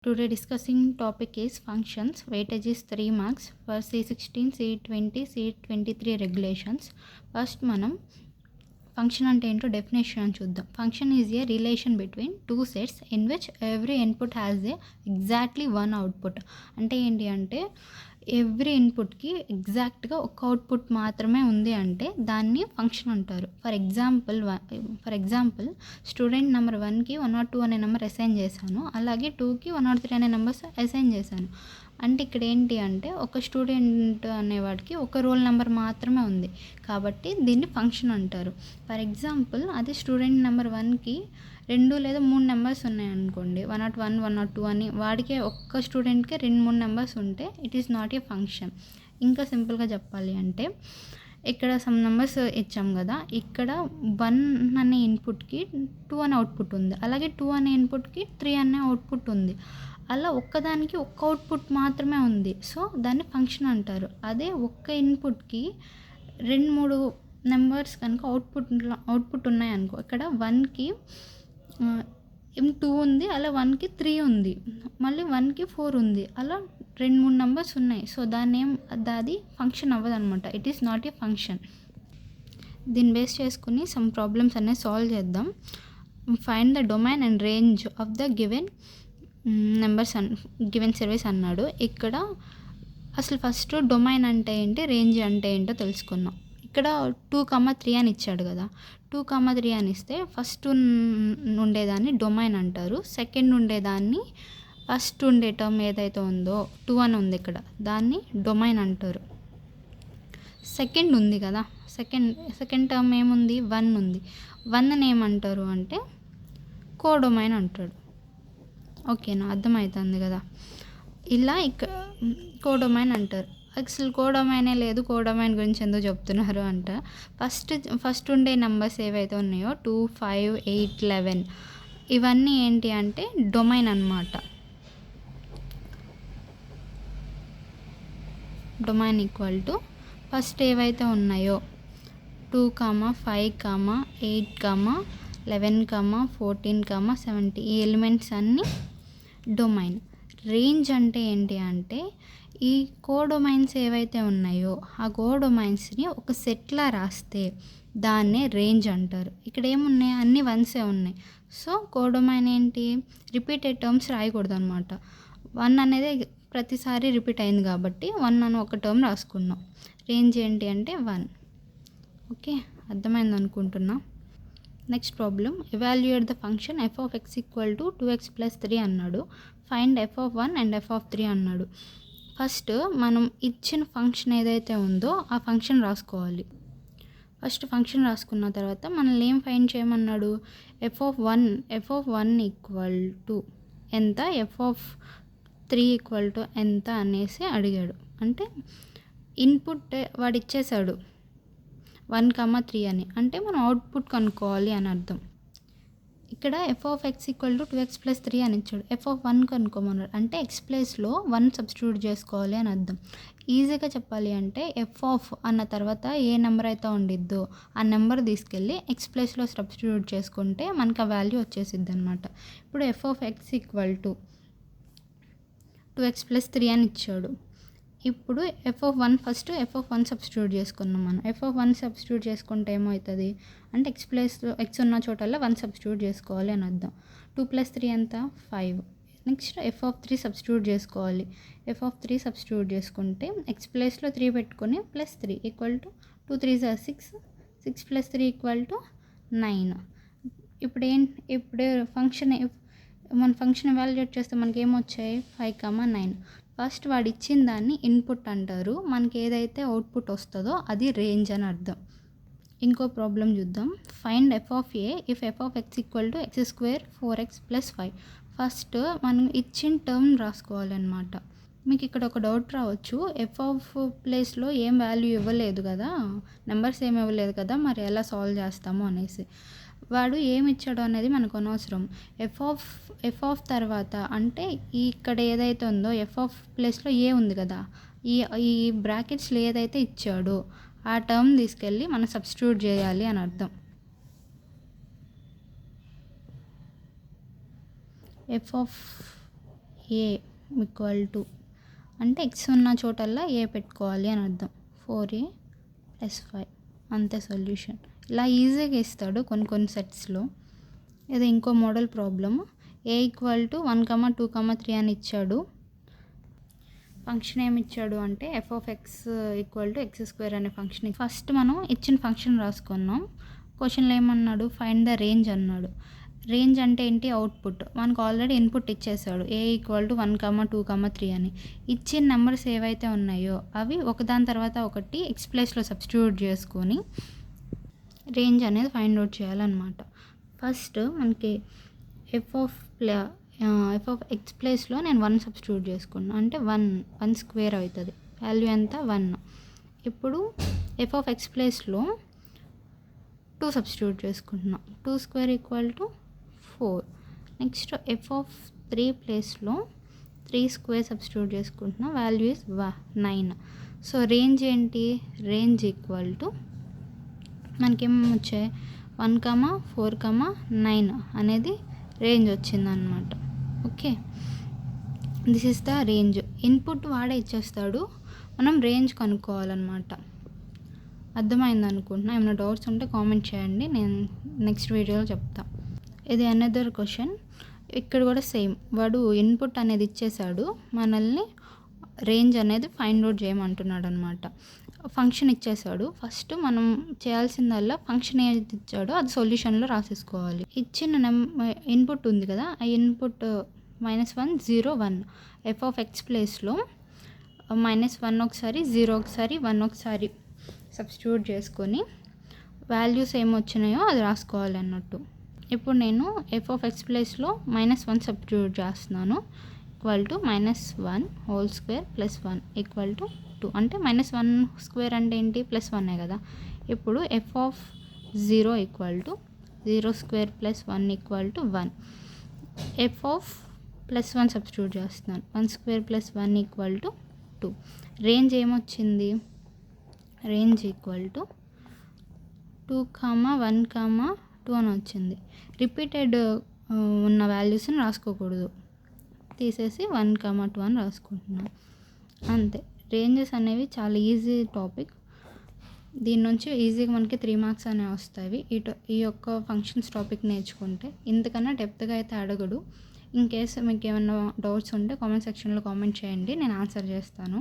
Today discussing topic is functions. Weightage is 3 marks for C16, C20, C23 regulations. First మనం function అంటే ఏంటో definition చూద్దాం. Function is a relation between two sets in which every input has a exactly one output. అంటే ఏంటి అంటే every ఇన్పుట్కి ఎగ్జాక్ట్గా ఒక output మాత్రమే ఉంది అంటే దాన్ని ఫంక్షన్ అంటారు. ఫర్ ఎగ్జాంపుల్ స్టూడెంట్ నెంబర్ 1కి 102 అనే నెంబర్ అసైన్ చేశాను, అలాగే 2కి 103 అనే నెంబర్స్ అసైన్ చేశాను. అంటే ఇక్కడ ఏంటి అంటే ఒక స్టూడెంట్ అనేవాడికి ఒక రోల్ నెంబర్ మాత్రమే ఉంది కాబట్టి దీన్ని ఫంక్షన్ అంటారు. ఫర్ ఎగ్జాంపుల్ అదే స్టూడెంట్ నెంబర్ 1కి 2 లేదా 3 నెంబర్స్ ఉన్నాయనుకోండి, 101, 102 అని, వాడికే ఒక్క స్టూడెంట్కే 2-3 నెంబర్స్ ఉంటే it is not a function. ఇంకా సింపుల్గా చెప్పాలి అంటే ఇక్కడ సమ్ నెంబర్స్ ఇచ్చాం కదా, ఇక్కడ 1 అనే ఇన్పుట్కి 2 అనే అవుట్పుట్ ఉంది, అలాగే 2 అనే ఇన్పుట్కి 3 అనే అవుట్పుట్ ఉంది. అలా ఒక్కదానికి ఒక్క అవుట్పుట్ మాత్రమే ఉంది, సో దాన్ని ఫంక్షన్ అంటారు. అదే ఒక్క ఇన్పుట్కి 2-3 నెంబర్స్ కనుక అవుట్పుట్ ఉన్నాయనుకో, ఇక్కడ 1కి 2 ఉంది, అలా 1కి 3 ఉంది, మళ్ళీ 1కి 4 ఉంది, అలా 2-3 నెంబర్స్ ఉన్నాయి. సో అది ఫంక్షన్ అవ్వదు అనమాట. It is not a function. దీన్ని బేస్ చేసుకుని సమ్ ప్రాబ్లమ్స్ అనేవి సాల్వ్ చేద్దాం. Find the domain and range of the given numbers given series అన్నాడు. ఇక్కడ అసలు ఫస్ట్ డొమైన్ అంటే ఏంటి, రేంజ్ అంటే ఏంటో తెలుసుకుందాం. ఇక్కడ 2,3 అని ఇచ్చాడు కదా, 2,3 అని ఇస్తే ఫస్ట్ ఉండేదాన్ని డొమైన్ అంటారు, సెకండ్ ఉండేదాన్ని ఫస్ట్ ఉండే టర్మ్ ఏదైతే ఉందో 2 అని ఉంది ఇక్కడ, దాన్ని డొమైన్ అంటారు. సెకండ్ ఉంది కదా, సెకండ్ టర్మ్ ఏముంది, 1 ఉంది, 1ని ఏమంటారు అంటే కోడొమైన్ అంటాడు. ఓకేనా, అర్థమవుతుంది కదా. ఇలా ఇక్కడ కోడొమైన్ అంటారు. అసలు కోడొమైనే లేదు, కోడొమైన్ గురించి ఎందుకు చెప్తున్నారు అంటే ఫస్ట్ ఉండే నెంబర్స్ ఏవైతే ఉన్నాయో 2, 5, 8, 11 ఇవన్నీ ఏంటి అంటే డొమైన్ అన్నమాట. డొమైన్ ఈక్వల్ టు ఫస్ట్ ఏవైతే ఉన్నాయో 2, 5, 8, 11, 14, 17 ఈ ఎలిమెంట్స్ అన్నీ డొమైన్. రేంజ్ అంటే ఏంటి అంటే ఈ కోడొమైన్స్ ఏవైతే ఉన్నాయో ఆ కోడొమైన్స్ని ఒక సెట్లా రాస్తే దాన్నే రేంజ్ అంటారు. ఇక్కడ ఏమున్నాయి, అన్ని వన్సే ఉన్నాయి. సో కోడొమైన్ ఏంటి, రిపీటెడ్ టర్మ్స్ రాయకూడదు అనమాట. 1 అనేది ప్రతిసారి రిపీట్ అయింది కాబట్టి 1 అని ఒక టర్మ్ రాసుకున్నాం. రేంజ్ ఏంటి అంటే 1. ఓకే, అర్థమైంది అనుకుంటున్నా. Next problem, evaluate the function f of x equal to 2x + 3 అన్నాడు. Find f of 1 and f of 3 అన్నాడు. ఫస్ట్ మనం ఇచ్చిన ఫంక్షన్ ఏదైతే ఉందో ఆ ఫంక్షన్ రాసుకోవాలి. ఫస్ట్ ఫంక్షన్ రాసుకున్న తర్వాత మనల్ని ఏం ఫైండ్ చేయమన్నాడు, f of 1 ఈక్వల్ టు ఎంత, f of 3 ఈక్వల్ టు ఎంత అనేసి అడిగాడు. అంటే ఇన్పుట్ వాడు ఇచ్చేసాడు 1,3 అని, అంటే మనం అవుట్పుట్ కనుక్కోవాలి అని అర్థం. ఇక్కడ f of x equal to 2x + 3 అని ఇచ్చాడు, f of 1 కనుక్కోమన్నాడు, అంటే x ప్లేస్లో 1 సబ్స్టిట్యూట్ చేసుకోవాలి అని అర్థం. ఈజీగా చెప్పాలి అంటే f of అన్న తర్వాత ఏ నెంబర్ అయితే ఉండిద్దో ఆ నెంబర్ తీసుకెళ్ళి x ప్లేస్లో సబ్స్టిట్యూట్ చేసుకుంటే మనకు ఆ వాల్యూ వచ్చేసిద్ది అనమాట. ఇప్పుడు f of x equal to 2x + 3 అని ఇచ్చాడు. ఇప్పుడు f of 1 first f of 1 substitute చేసుకున్నాం మనం. f of 1 సబ్స్టిట్యూట్ చేసుకుంటే ఏమవుతుంది అంటే x ప్లేస్లో x ఉన్న చోటల్లో 1 సబ్స్టిట్యూట్ చేసుకోవాలి అని అర్థం. 2 + 3 ఎంత, 5. నెక్స్ట్ f of 3 సబ్స్టిట్యూట్ చేసుకోవాలి. f of 3 సబ్స్టిట్యూట్ చేసుకుంటే x ప్లేస్లో 3 పెట్టుకొని +3 ఈక్వల్ టు 2 3 6, 6 + 3 ఈక్వల్ టు 9. ఇప్పుడు మన ఫంక్షన్ ఎవాల్యుయేట్ చేస్తే మనకి ఏమొచ్చాయి, 5, 9. ఫస్ట్ వాడు ఇచ్చిన దాన్ని ఇన్పుట్ అంటారు, మనకి ఏదైతే అవుట్పుట్ వస్తుందో అది రేంజ్ అని అర్థం. ఇంకో ప్రాబ్లం చూద్దాం. Find f of a if f of x equal to x² 4x + 5. First మనం ఇచ్చిన టర్మ్ రాసుకోవాలన్నమాట. మీకు ఇక్కడ ఒక డౌట్ రావచ్చు, f of ప్లేస్లో ఏం వాల్యూ ఇవ్వలేదు కదా, నెంబర్స్ ఏమి ఇవ్వలేదు కదా, మరి ఎలా సాల్వ్ చేస్తాము అనేసి. వాడు ఏమి ఇచ్చాడో అనేది మనకు అనవసరం. ఎఫ్ ఆఫ్ తర్వాత అంటే ఇక్కడ ఏదైతే ఉందో ఎఫ్ ఆఫ్ ప్లేస్లో ఏ ఉంది కదా, ఈ బ్రాకెట్స్లో ఏదైతే ఇచ్చాడో ఆ టర్మ్ తీసుకెళ్ళి మనం సబ్స్టిట్యూట్ చేయాలి అని అర్థం. F of A equal to అంటే ఎక్స్ ఉన్న చోటల్లా ఏ పెట్టుకోవాలి అని అర్థం. 4a + 5 అంతే సొల్యూషన్. ఇలా ఈజీగా ఇస్తాడు కొన్ని సెట్స్లో. ఇది ఇంకో model problem. A equal to 1, 2, 3 అని ఇచ్చాడు. ఫంక్షన్ ఏమి ఇచ్చాడు అంటే f(x) = x² అనే ఫంక్షన్. ఫస్ట్ మనం ఇచ్చిన ఫంక్షన్ రాసుకున్నాం. క్వశ్చన్లో ఏమన్నాడు, ఫైండ్ ద రేంజ్ అన్నాడు. రేంజ్ అంటే ఏంటి, అవుట్పుట్. మనకు ఆల్రెడీ ఇన్పుట్ ఇచ్చేసాడు a = 1, 2, 3 అని. ఇచ్చిన నెంబర్స్ ఏవైతే ఉన్నాయో అవి ఒకదాని తర్వాత ఒకటి ఎక్స్ ప్లేస్లో సబ్స్టిట్యూట్ చేసుకొని రేంజ్ అనేది ఫైండ్ అవుట్ చేయాలన్నమాట. ఫస్ట్ మనకి f(x) ప్లేస్లో నేను 1 సబ్స్టిట్యూట్ చేసుకున్నాను. అంటే 1² అవుతుంది. వాల్యూ ఎంత, 1. ఇప్పుడు f(x) ప్లేస్లో 2 సబ్స్టిట్యూట్ చేసుకుంటున్నాం. 2² = 4. నెక్స్ట్ f(3) ప్లేస్లో 3² సబ్స్టిట్యూట్ చేసుకుంటున్నాం. Value is 9. సో రేంజ్ ఏంటి, రేంజ్ ఈక్వల్ టు మనకేమేమి వచ్చాయి, 1, 4, 9 అనేది రేంజ్ వచ్చిందనమాట. Okay, this is the range. Input వాడే ఇచ్చేస్తాడు, మనం రేంజ్ కనుక్కోవాలన్నమాట. అర్థమైంది అనుకుంటున్నా. ఏమైనా డౌట్స్ ఉంటే కామెంట్ చేయండి, నేను నెక్స్ట్ వీడియోలో చెప్తా. ఇది అనదర్ క్వశ్చన్. ఇక్కడ కూడా సేమ్, వాడు ఇన్పుట్ అనేది ఇచ్చేసాడు, మనల్ని రేంజ్ అనేది ఫైండ్ అవుట్ చేయమంటున్నాడు అనమాట. ఫంక్షన్ ఇచ్చేసాడు. ఫస్ట్ మనం చేయాల్సిందల్లా ఫంక్షన్ ఏది ఇచ్చాడో అది సొల్యూషన్లో రాసేసుకోవాలి. ఇచ్చిన ఇన్పుట్ ఉంది కదా, ఆ ఇన్పుట్ -1, 0, 1. f(x) ప్లేస్లో -1 ఒకసారి, 0 ఒకసారి, 1 ఒకసారి సబ్స్టిట్యూట్ చేసుకొని వాల్యూస్ ఏమొచ్చినాయో అది రాసుకోవాలి అన్నట్టు. ఇప్పుడు నేను f(x) ప్లేస్లో -1 సబ్స్టిట్యూట్ చేస్తున్నాను. = -1² + 1 = 2. అంటే -1² అంటే ఏంటి, +1 కదా. ఇప్పుడు f(0) = 0² + 1 = 1. f+1 సబ్స్టిట్యూట్ చేస్తున్నాను. 1² + 1 = 2. రేంజ్ ఏమొచ్చింది, రేంజ్ = 2, 1, 2 అని వచ్చింది. రిపీటెడ్ ఉన్న వాల్యూస్ని రాసుకోకూడదు, తీసేసి 1, 2 అని రాసుకుంటున్నాను. అంతే. రేంజెస్ అనేవి చాలా ఈజీ టాపిక్. దీని నుంచి ఈజీగా మనకి 3 మార్క్స్ అనేవి వస్తాయి ఈ యొక్క ఫంక్షన్స్ టాపిక్ నేర్చుకుంటే. ఇంతకన్నా డెప్త్గా అయితే అడగడు. ఇన్ కేస్ మీకు ఏమైనా డౌట్స్ ఉంటే కామెంట్ సెక్షన్లో కామెంట్ చేయండి, నేను ఆన్సర్ చేస్తాను.